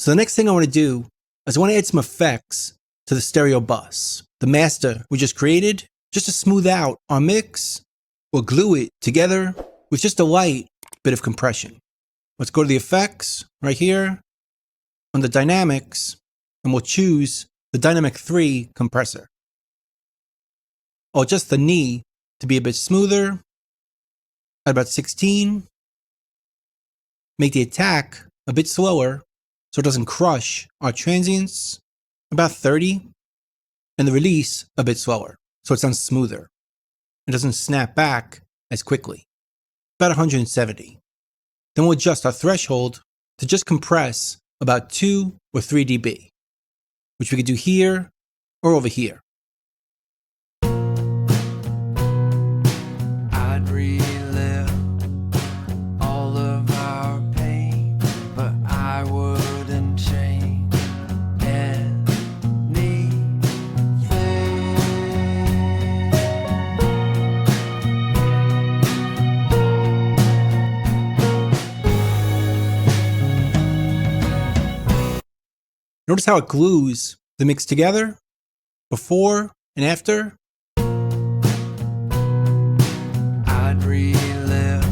So the next thing I want to do is I want to add some effects to the stereo bus, the master we just created, just to smooth out our mix or glue it together with just a light bit of compression. Let's go to the effects right here on the dynamics, and we'll choose the Dynamic 3 compressor. I'll adjust the knee to be a bit smoother at about 16. Make the attack a bit slower so it doesn't crush our transients, about 30. And the release a bit slower so it sounds smoother. It doesn't snap back as quickly, about 170. Then we'll adjust our threshold to just compress about 2 or 3 dB, which we could do here or over here. I'd relive all of our pain, but I wouldn't change anything. Notice how it glues the mix together before and after. I'd relive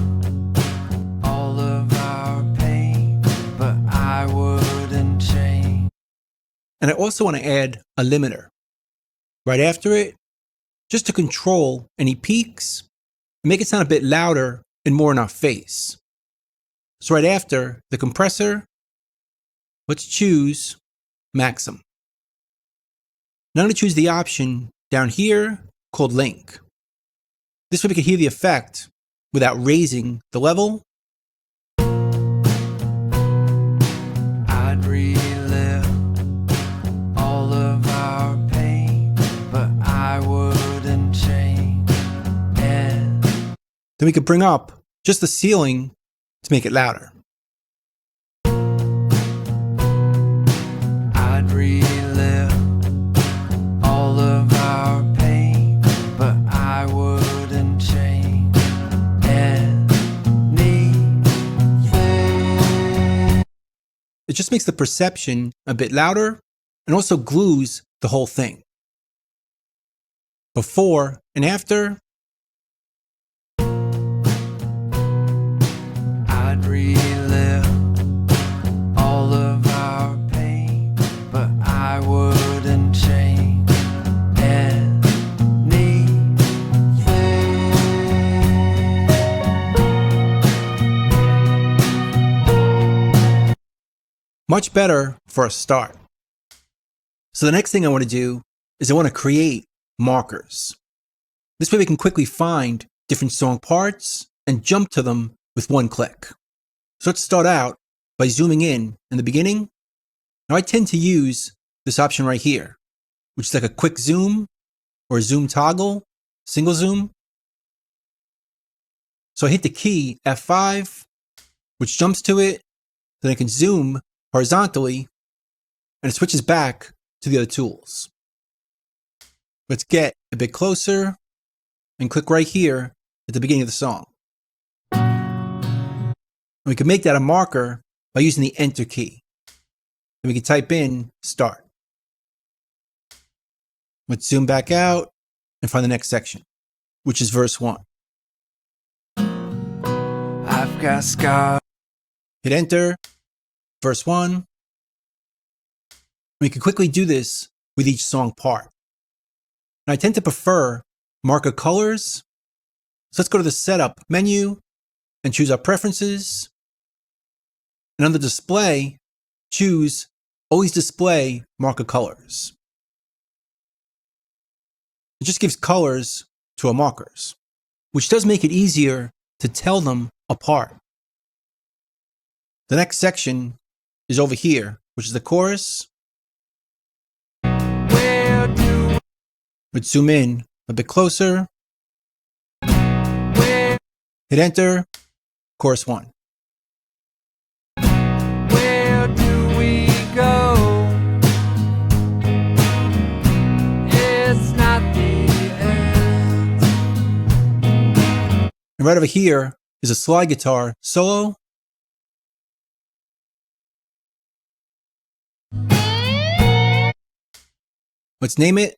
all of our pain, but I wouldn't change. And I also want to add a limiter right after it, just to control any peaks and make it sound a bit louder and more in our face. So right after the compressor, let's choose Maxim. Now I'm going to choose the option down here called Link. This way we can hear the effect without raising the level. I'd relive all of our pain, but I wouldn't change. And Then we could bring up just the ceiling to make it louder. I'd relive all of our pain, but I wouldn't change anything. It just makes the perception a bit louder and also glues the whole thing. Before and after, I'd relive all of our pain, but I wouldn't change anything. much better for a start. So the next thing I want to do is I want to create markers. This way we can quickly find different song parts and jump to them with one click. So let's start out by zooming in the beginning. Now I tend to use this option right here, which is like a quick zoom or a zoom toggle, single zoom. So I hit the key F5, which jumps to it. Then I can zoom horizontally and it switches back to the other tools. Let's get a bit closer and click right here at the beginning of the song. And we can make that a marker by using the Enter key. And we can type in start. Let's zoom back out and find the next section, which is verse 1. I've got scars. Hit enter, verse 1. We can quickly do this with each song part. And I tend to prefer marker colors. So let's go to the setup menu and choose our preferences. And on the display, choose always display marker colors. It just gives colors to our markers, which does make it easier to tell them apart. The next section is over here, which is the chorus. Let's zoom in a bit closer. Hit enter, chorus 1. Where do we go? It's not the end. And right over here is a slide guitar solo. Let's name it.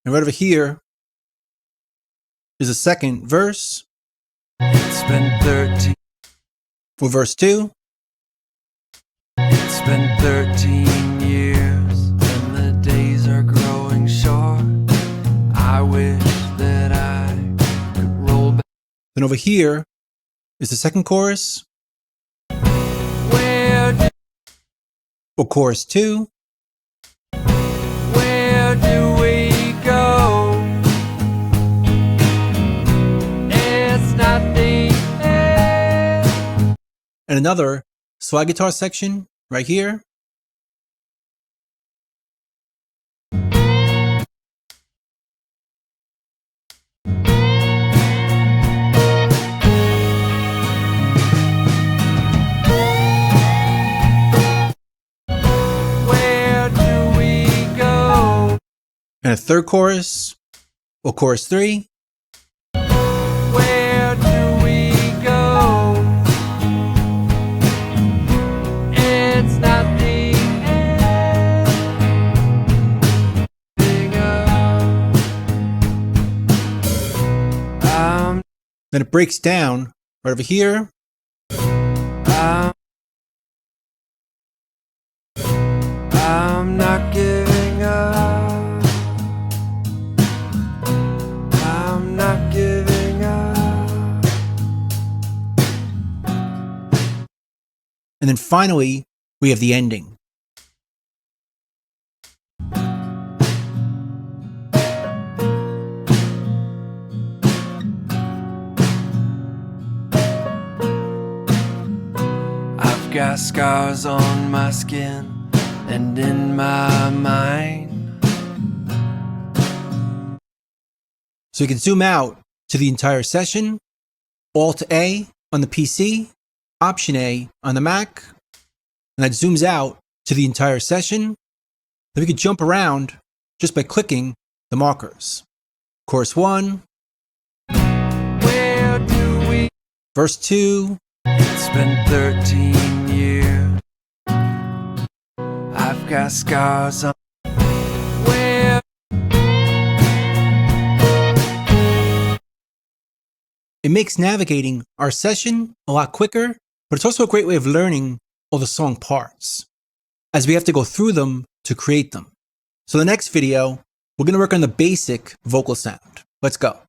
And right over here is the second verse. It's been 13. For verse 2. It's been 13 years and the days are growing short. I wish that I could roll back. Then over here is the second chorus. Where do, Or chorus 2. where do we go? It's not the end. And another slide guitar section right here. Where do we go? And a third chorus. Or chorus 3. Where do we go? It's not the end. Then it breaks down right over here. I'm not giving up. I'm not giving up. And then finally, we have the ending. I've got scars on my skin and in my mind. So you can zoom out to the entire session. Alt A on the PC, Option A on the Mac. And that zooms out to the entire session. Then we can jump around just by clicking the markers. Chorus 1, Where do we? verse 2, It's been 13 years. I've got scars on. Where? It makes navigating our session a lot quicker, but it's also a great way of learning all the song parts, as we have to go through them to create them. So the next video, we're going to work on the basic vocal sound. Let's go.